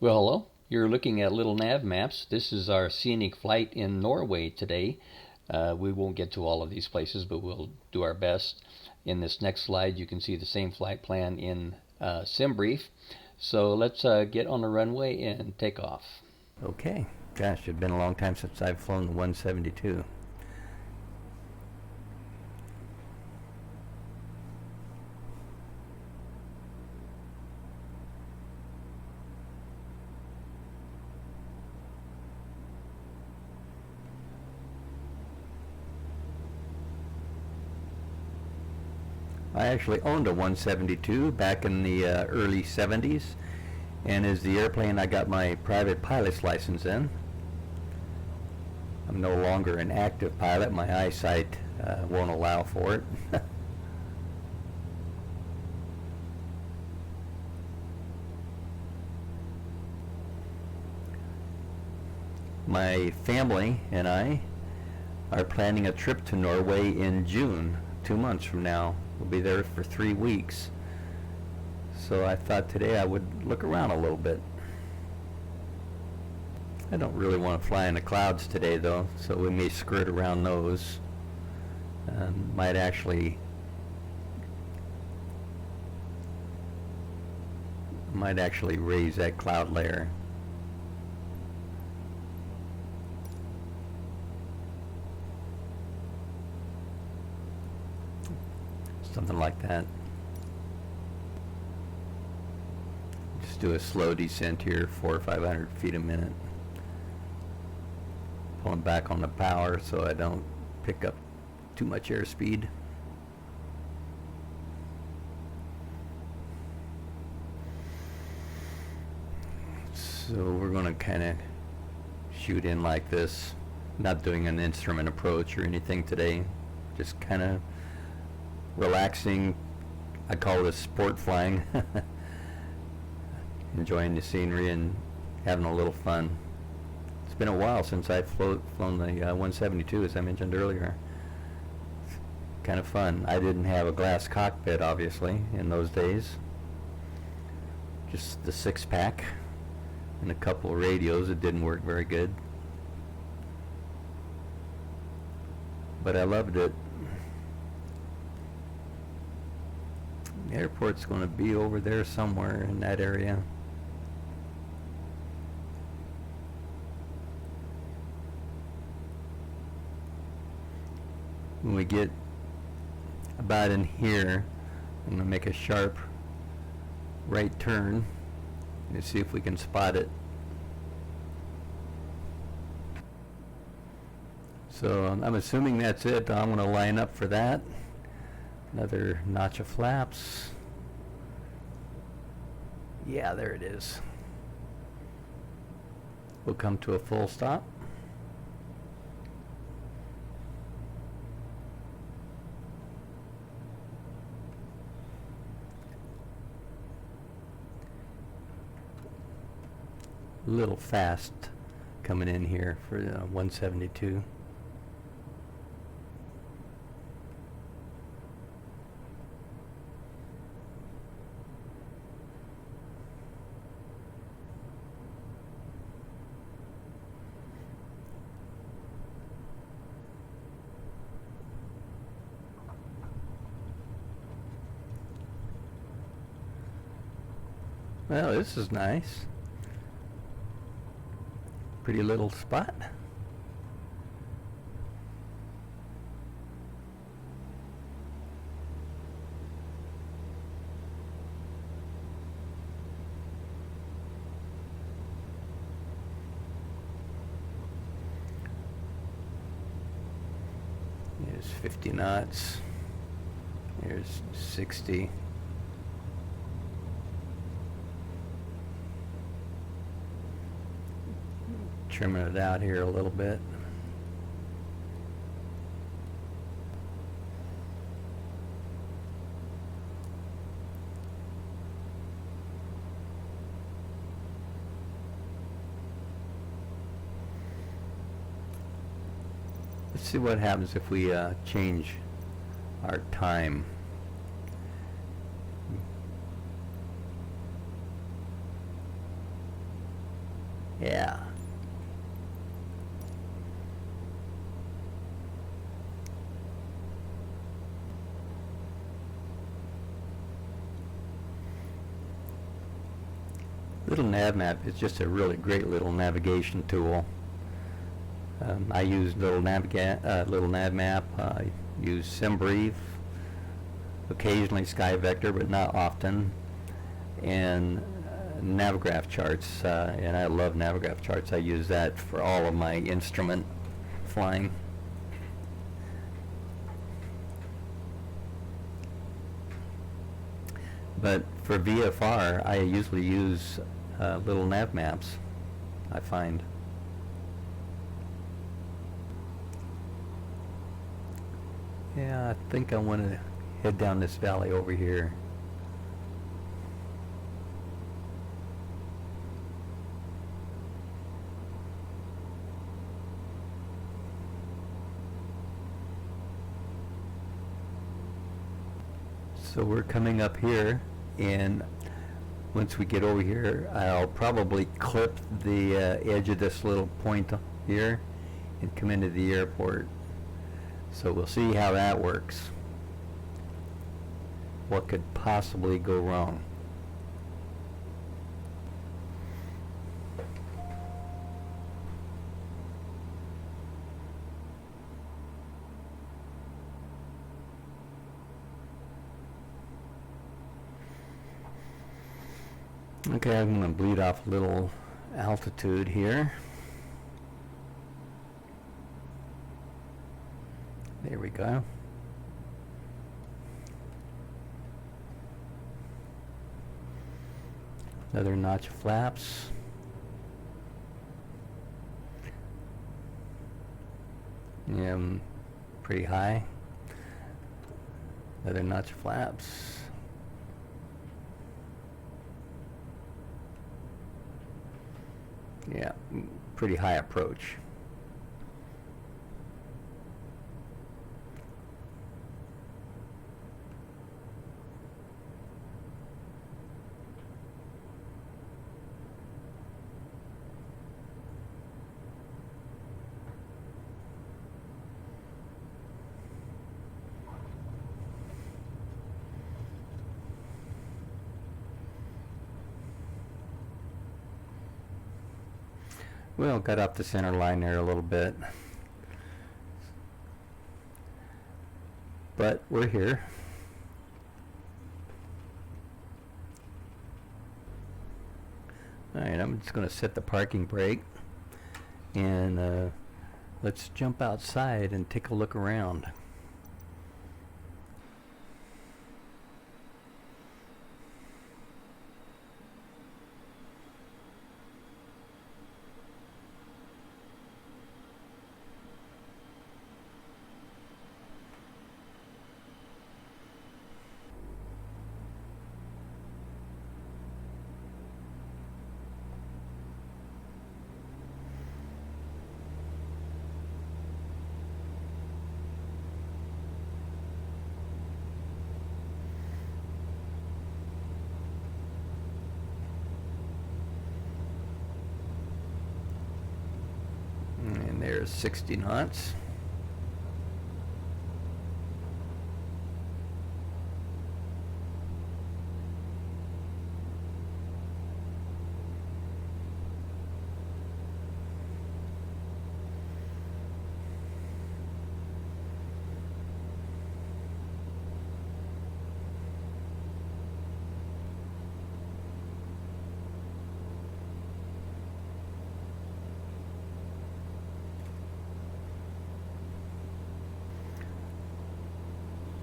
Well, hello. You're looking at Little Nav Maps. This is our scenic flight in Norway today. We won't get to all of these places, but we'll do our best. In this next slide, you can see the same flight plan in SimBrief. So let's get on the runway and take off. Okay. Gosh, it's been a long time since I've flown the 172. I actually owned a 172 back in the early 70s, and as the airplane I got my private pilot's license in. I'm no longer an active pilot. My eyesight won't allow for it. My family and I are planning a trip to Norway in June, 2 months from now. We'll be there for 3 weeks. So I thought today I would look around a little bit. I don't really want to fly in the clouds today though, so we may skirt around those. Might actually raise that cloud layer. Something like that. Just do a slow descent here, 400 or 500 feet a minute. Pulling back on the power so I don't pick up too much airspeed. So we're going to kind of shoot in like this. Not doing an instrument approach or anything today. Just kind of relaxing. I call this sport flying. Enjoying the scenery and having a little fun. It's been a while since I've flown the 172, as I mentioned earlier. It's kind of fun. I didn't have a glass cockpit, obviously, in those days. Just the 6-pack and a couple of radios. It didn't work very good, but I loved it. The airport's going to be over there somewhere in that area. When we get about in here, I'm going to make a sharp right turn and see if we can spot it. So I'm assuming that's it. I'm going to line up for that. Another notch of flaps. Yeah, there it is. We'll come to a full stop. A little fast coming in here for the 172. Well, this is nice. Pretty little spot. Here's 50 knots. Here's 60. Trimming it out here a little bit. Let's see what happens if we change our time. Yeah. Little nav map is just a really great little navigation tool. I use little nav map. I use SimBrief, occasionally SkyVector, but not often, and Navigraph charts. And I love Navigraph charts. I use that for all of my instrument flying. But for VFR, I usually use little nav maps, I find. Yeah, I think I want to head down this valley over here. So we're coming up here, and once we get over here, I'll probably clip the edge of this little point here and come into the airport. So we'll see how that works. What could possibly go wrong? Okay, I'm going to bleed off a little altitude here. There we go. Another notch of flaps. Yeah, pretty high. Another notch of flaps. Yeah, pretty high approach. Well, got up the center line there a little bit, but we're here. Alright, I'm just going to set the parking brake, and let's jump outside and take a look around. And there's 60 knots.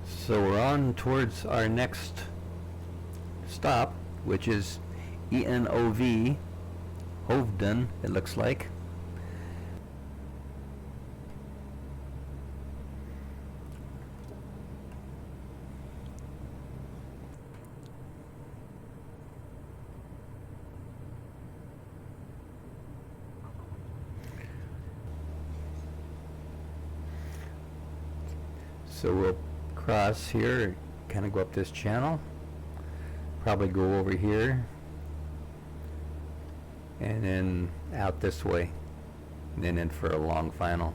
So we're on towards our next stop, which is ENOV, Hovden, it looks like. So we'll cross here, kind of go up this channel, probably go over here, and then out this way, and then in for a long final.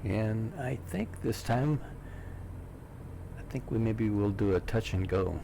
And I think this time, I think maybe we'll do a touch and go.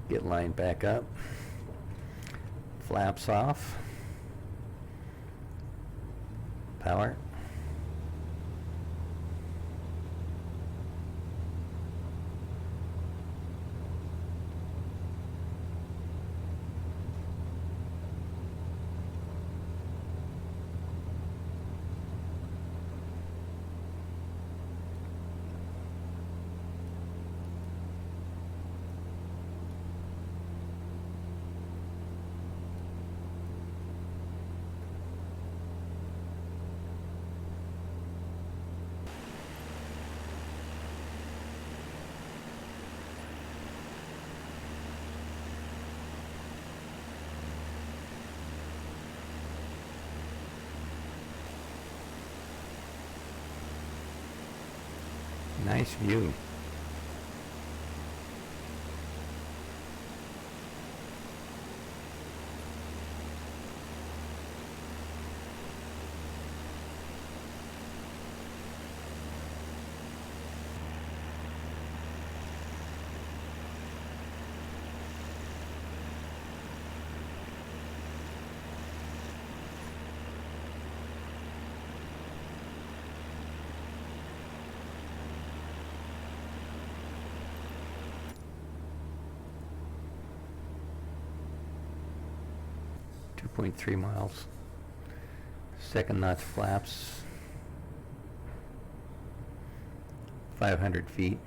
Get lined back up, flaps off, power. Nice view. .3 miles. Second notch flaps, 500 feet.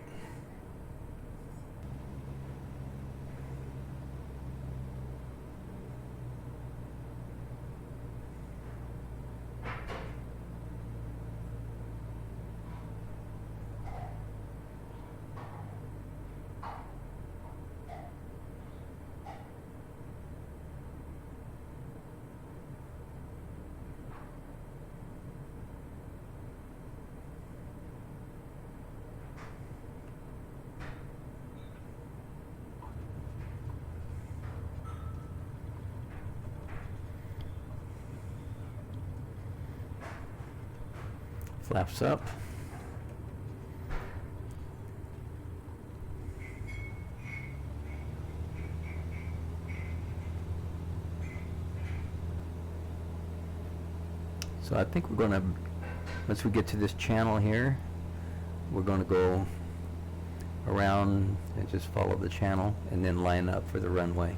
Flaps up. So I think we're going to, once we get to this channel here, we're going to go around and just follow the channel and then line up for the runway.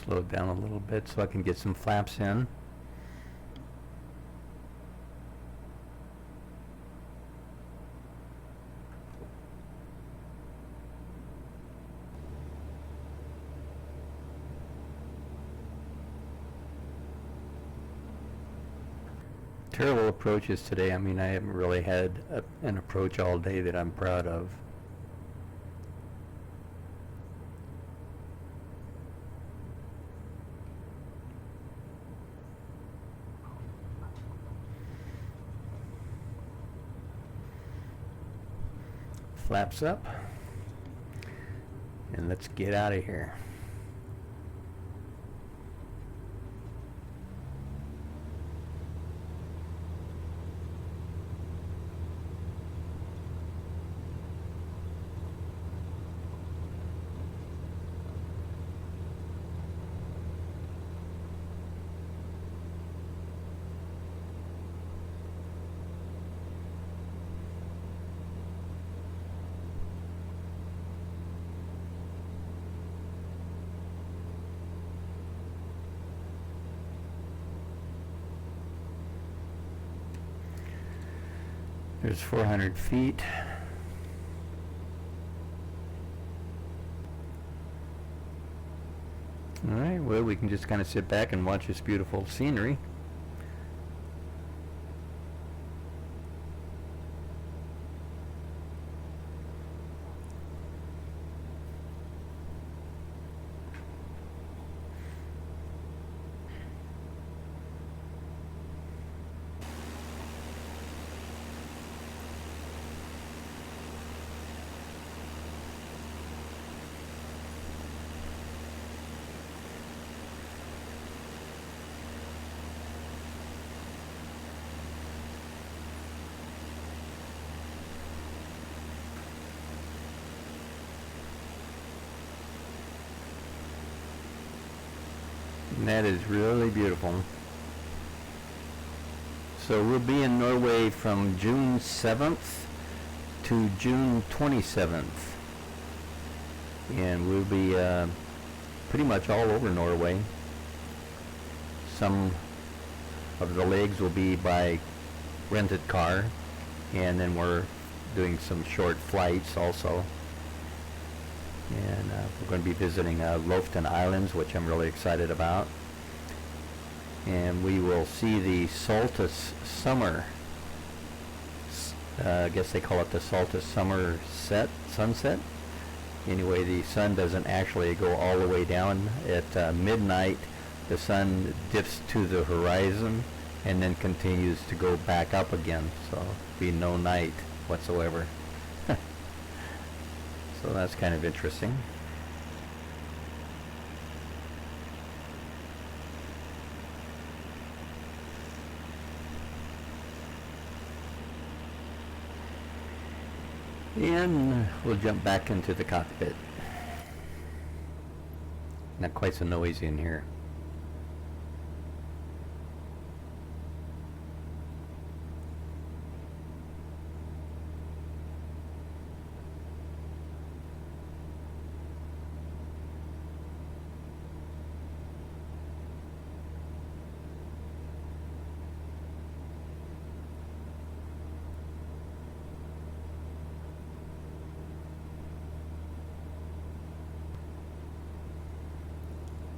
Slow it down a little bit so I can get some flaps in. Terrible approaches today. I mean, I haven't really had an approach all day that I'm proud of. Flaps up, and let's get out of here. There's 400 feet. Alright, well, we can just kind of sit back and watch this beautiful scenery. And that is really beautiful. So we'll be in Norway from June 7th to June 27th. And we'll be pretty much all over Norway. Some of the legs will be by rented car, and then we're doing some short flights also. And we're going to be visiting Lofton Islands, which I'm really excited about. And we will see the Solstice Summer. I guess they call it the Solstice Summer sunset. Anyway, the sun doesn't actually go all the way down. At midnight, the sun dips to the horizon and then continues to go back up again. So there'll be no night whatsoever. So that's kind of interesting. And we'll jump back into the cockpit. Not quite so noisy in here.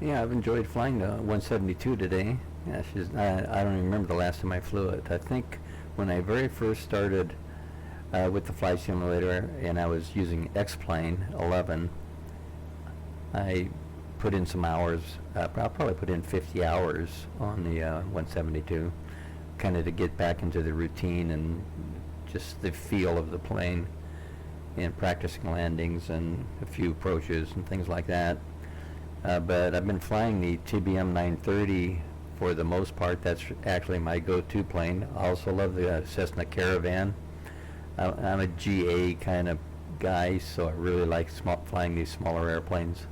Yeah, I've enjoyed flying the 172 today. Yeah, I don't even remember the last time I flew it. I think when I very first started with the flight simulator and I was using X-Plane 11, I put in some hours. I'll probably put in 50 hours on the 172, kind of to get back into the routine and just the feel of the plane, and practicing landings and a few approaches and things like that. But I've been flying the TBM 930 for the most part. That's actually my go-to plane. I also love the Cessna Caravan. I'm a GA kind of guy, so I really like flying these smaller airplanes.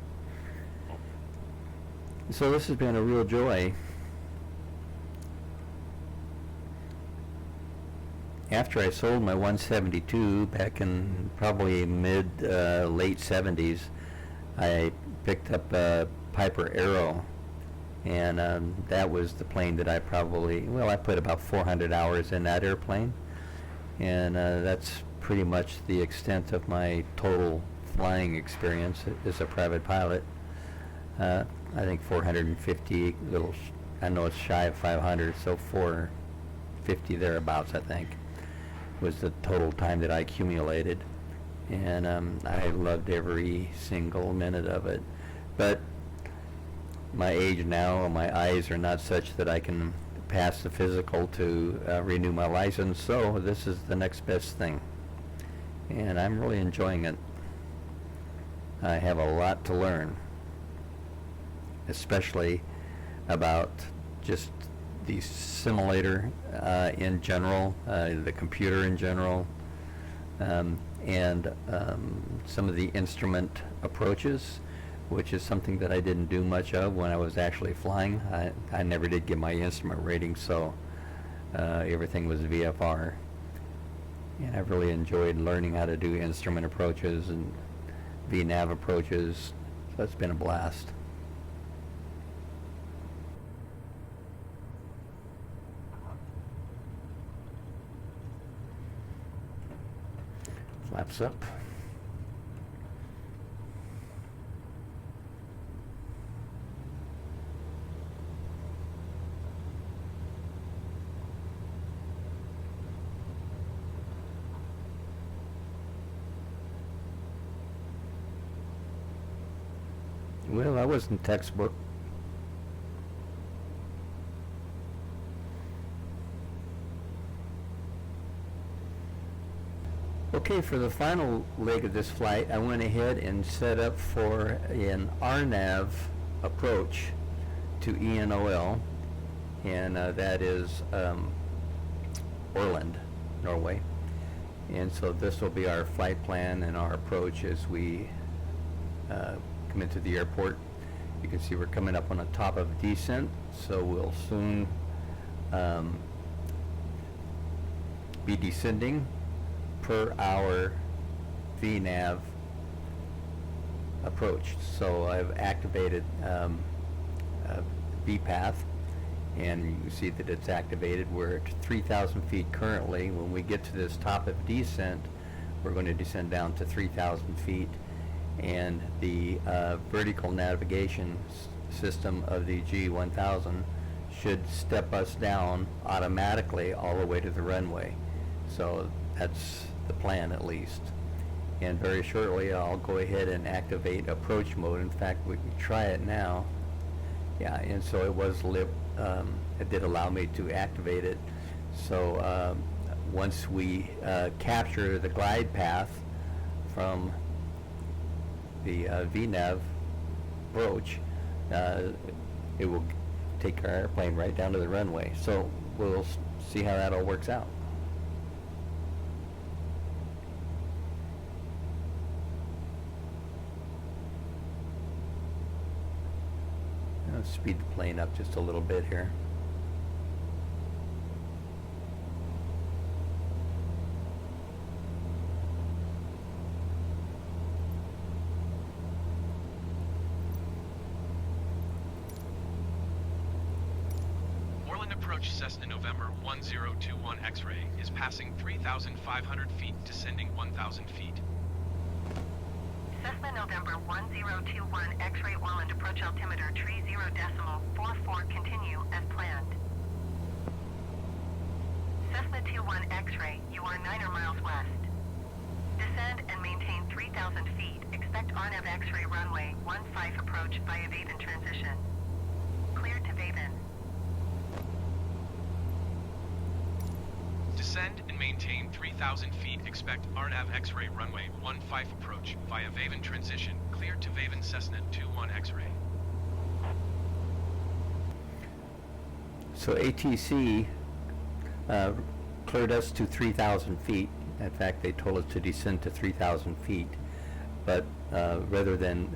So this has been a real joy. After I sold my 172 back in probably late 70s, I picked up a Piper Arrow, and that was the plane that I put about 400 hours in that airplane, and that's pretty much the extent of my total flying experience as a private pilot. I think 450, I know it's shy of 500, so 450 thereabouts, I think, was the total time that I accumulated. And I loved every single minute of it. But my age now, my eyes are not such that I can pass the physical to renew my license, so this is the next best thing. And I'm really enjoying it. I have a lot to learn, especially about just the simulator in general, the computer in general, and some of the instrument approaches, which is something that I didn't do much of when I was actually flying. I never did get my instrument rating, so everything was VFR. And I've really enjoyed learning how to do instrument approaches and VNAV approaches, so it's been a blast. flaps up. Well, that wasn't textbook. Okay, for the final leg of this flight, I went ahead and set up for an RNAV approach to ENOL, and that is Orland, Norway. And so this will be our flight plan and our approach as we come into the airport. You can see we're coming up on the top of a descent, so we'll soon be descending per our VNAV approach. So I've activated VPath, and you can see that it's activated. We're at 3,000 feet currently. When we get to this top of descent, we're going to descend down to 3,000 feet, and the vertical navigation system of the G1000 should step us down automatically all the way to the runway. So that's the plan, at least. And very shortly I'll go ahead and activate approach mode. In fact, we can try it now. Yeah, and so it was it did allow me to activate it. So once we capture the glide path from the VNAV approach, it will take our airplane right down to the runway. So we'll see how that all works out. I'll speed the plane up just a little bit here. Approach Cessna November 1021 X-ray is passing 3,500 feet, descending 1,000 feet. Cessna November 1021 X-ray Orland approach altimeter 30.44 continue as planned. Cessna 21 X-ray, you are 9 miles west. Descend and maintain 3,000 feet. Expect RNAV X-ray runway 15 approach via Vaven transition. Clear to Vaven. Descend and maintain 3,000 feet. Expect RNAV X-ray runway 15 approach via Vaven transition. Clear to Vaven Cessna 21 X-ray. So ATC cleared us to 3,000 feet. In fact, they told us to descend to 3,000 feet. But rather than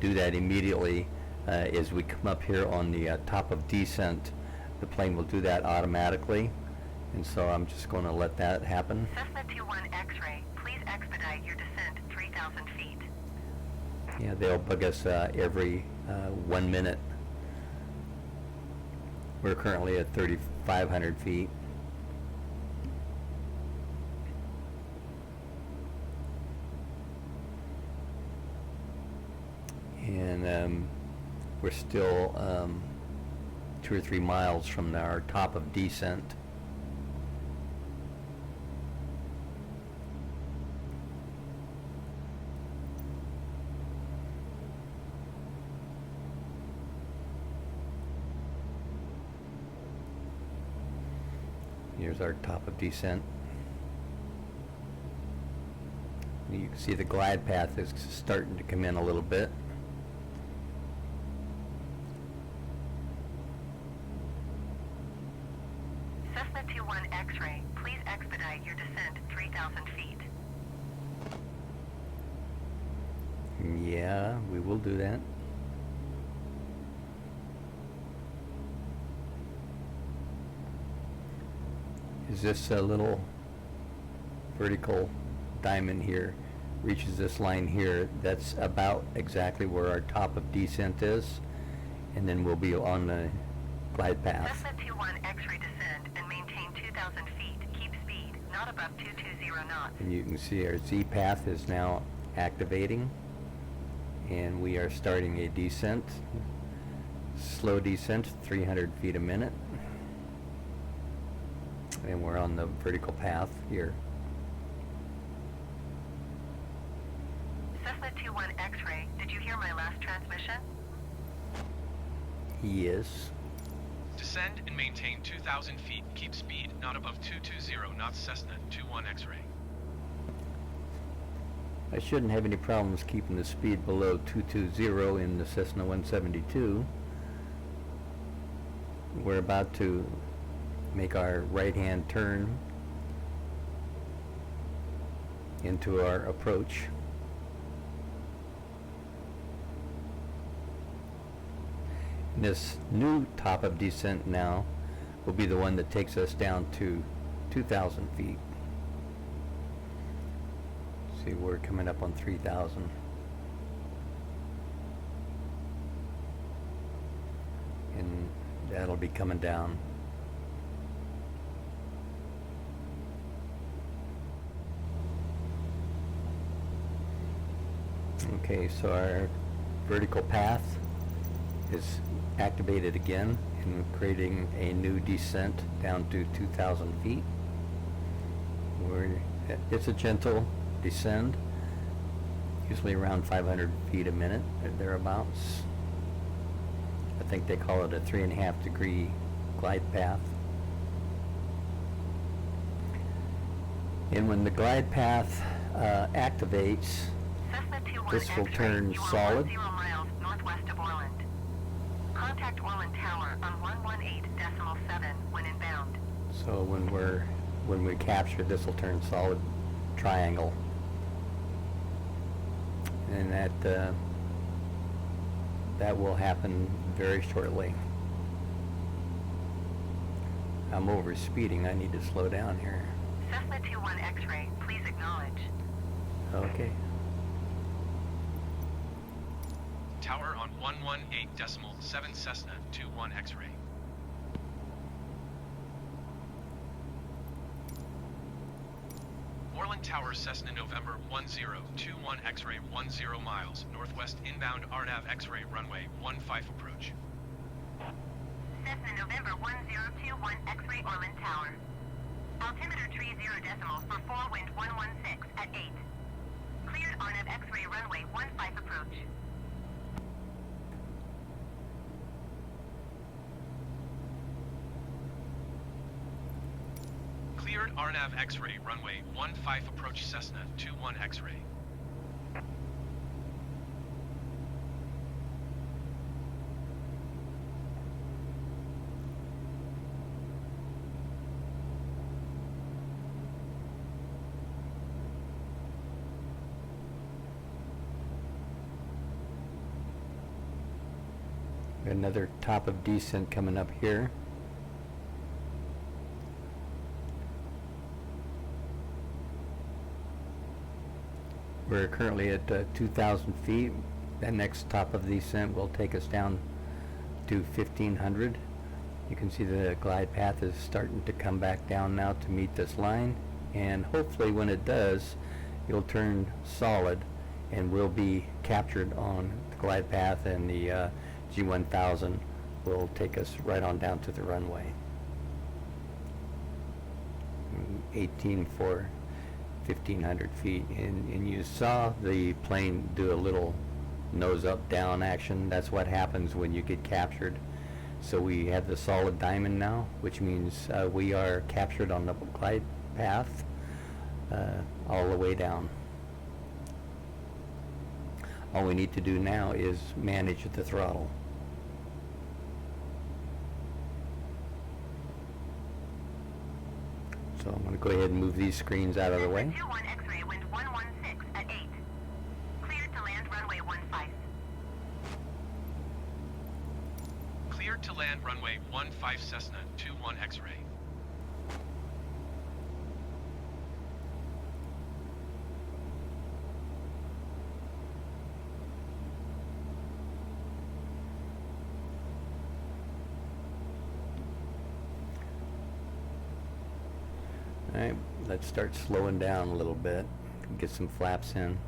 do that immediately, as we come up here on the top of descent, the plane will do that automatically. And so I'm just going to let that happen. Cessna 21 X-ray, please expedite your descent 3,000 feet. Yeah, they'll bug us every 1 minute. We're currently at 3,500 feet. And we're still 2 or 3 miles from our top of descent. Here's our top of descent. You can see the glide path is starting to come in a little bit. Cessna 21 X-ray, please expedite your descent 3,000 feet. Yeah, we will do that. Is this a little vertical diamond here reaches this line here? That's about exactly where our top of descent is, and then we'll be on the glide path. Cessna 21 X-ray descend and maintain 2,000 feet. Keep speed not above 220 knots. And you can see our Z path is now activating, and we are starting a descent, slow descent, 300 feet a minute. And we're on the vertical path here. Cessna 21 X-ray, did you hear my last transmission? Yes. Descend and maintain 2,000 feet. Keep speed not above 220 knots. Cessna 21 X-ray. I shouldn't have any problems keeping the speed below 220 in the Cessna 172. We're about to make our right-hand turn into our approach. This new top of descent now will be the one that takes us down to 2,000 feet. See, we're coming up on 3,000. And that'll be coming down. Okay, so our vertical path is activated again and creating a new descent down to 2,000 feet. It's a gentle descend, usually around 500 feet a minute or thereabouts. I think they call it a 3.5 degree glide path. And when the glide path activates, Cessna 21 this will X-ray, turn you are solid. 10 miles northwest of Orland. Contact Orland Tower on 118.7 when inbound. So when we capture, this will turn solid triangle, and that will happen very shortly. I'm over speeding. I need to slow down here. Cessna 21 X-ray, please acknowledge. Okay. Tower on 118.7 Cessna 21 X-ray. Orland Tower Cessna November 1021 X-ray 10 miles northwest inbound RNAV X-ray runway 15 approach. Cessna November 1021 X-ray Orland Tower. Altimeter 30 decimal for 4 wind 116 at 8. Cleared RNAV X-ray runway 15 approach. Cleared RNAV X-ray runway 15 approach Cessna 21 X-ray. Another top of descent coming up here. We're currently at 2,000 feet. That next top of descent will take us down to 1,500. You can see the glide path is starting to come back down now to meet this line, and hopefully when it does, you'll turn solid and we'll be captured on the glide path, and the G1000 will take us right on down to the runway. 18 for 1,500 feet, and you saw the plane do a little nose up down action. That's what happens when you get captured. So we have the solid diamond now, which means we are captured on the glide path all the way down. All we need to do now is manage the throttle. So I'm going to go ahead and move these screens out of the way. 21 X-ray wind 116 at 8. Cleared to land runway 15. Cleared to land runway 15 Cessna 21 X-ray. Alright, let's start slowing down a little bit, get some flaps in.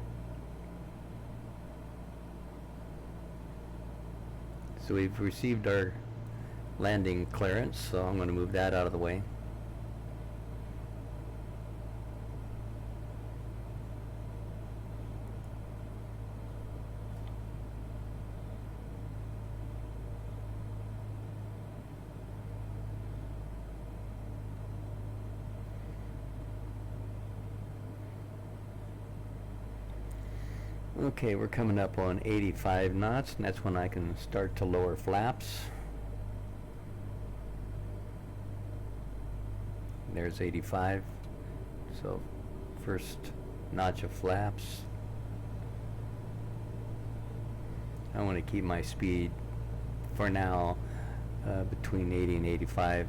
So we've received our landing clearance, so I'm going to move that out of the way. Okay, we're coming up on 85 knots, and that's when I can start to lower flaps. There's 85. So first notch of flaps. I want to keep my speed for now between 80 and 85.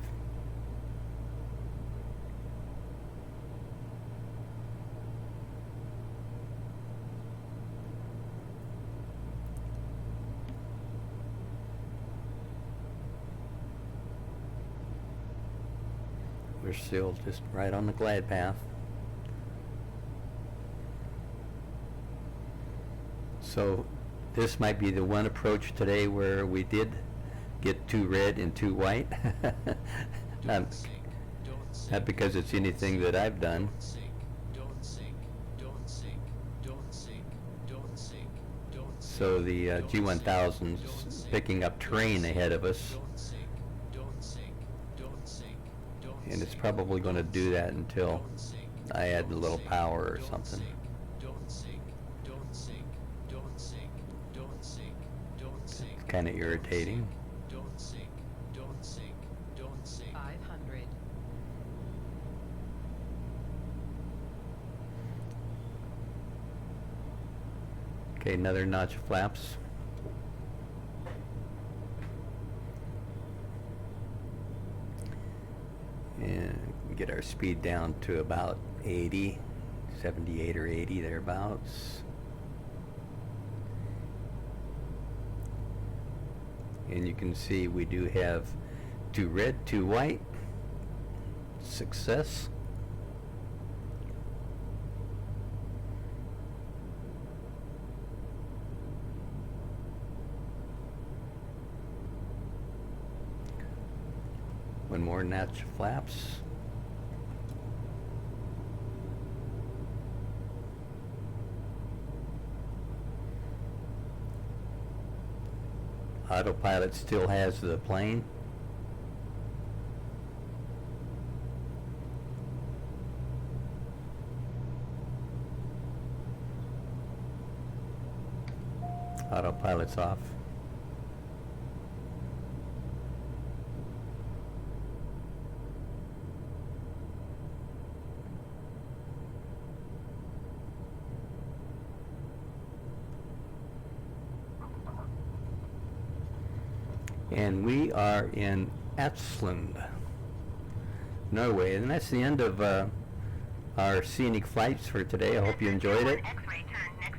We're still just right on the glide path. So this might be the one approach today where we did get too red and too white. Not because it's anything that I've done. So the G1000's picking up terrain ahead of us. And it's probably going to do that until I add a little power or something. It's kind of irritating. 500. Okay, another notch of flaps. And get our speed down to about 80, 78 or 80 thereabouts. And you can see we do have too red, too white. Success. One more notch of flaps. Autopilot still has the plane. Autopilot's off. And we are in Atsland, Norway, and that's the end of our scenic flights for today. I hope you enjoyed it. X-ray turn next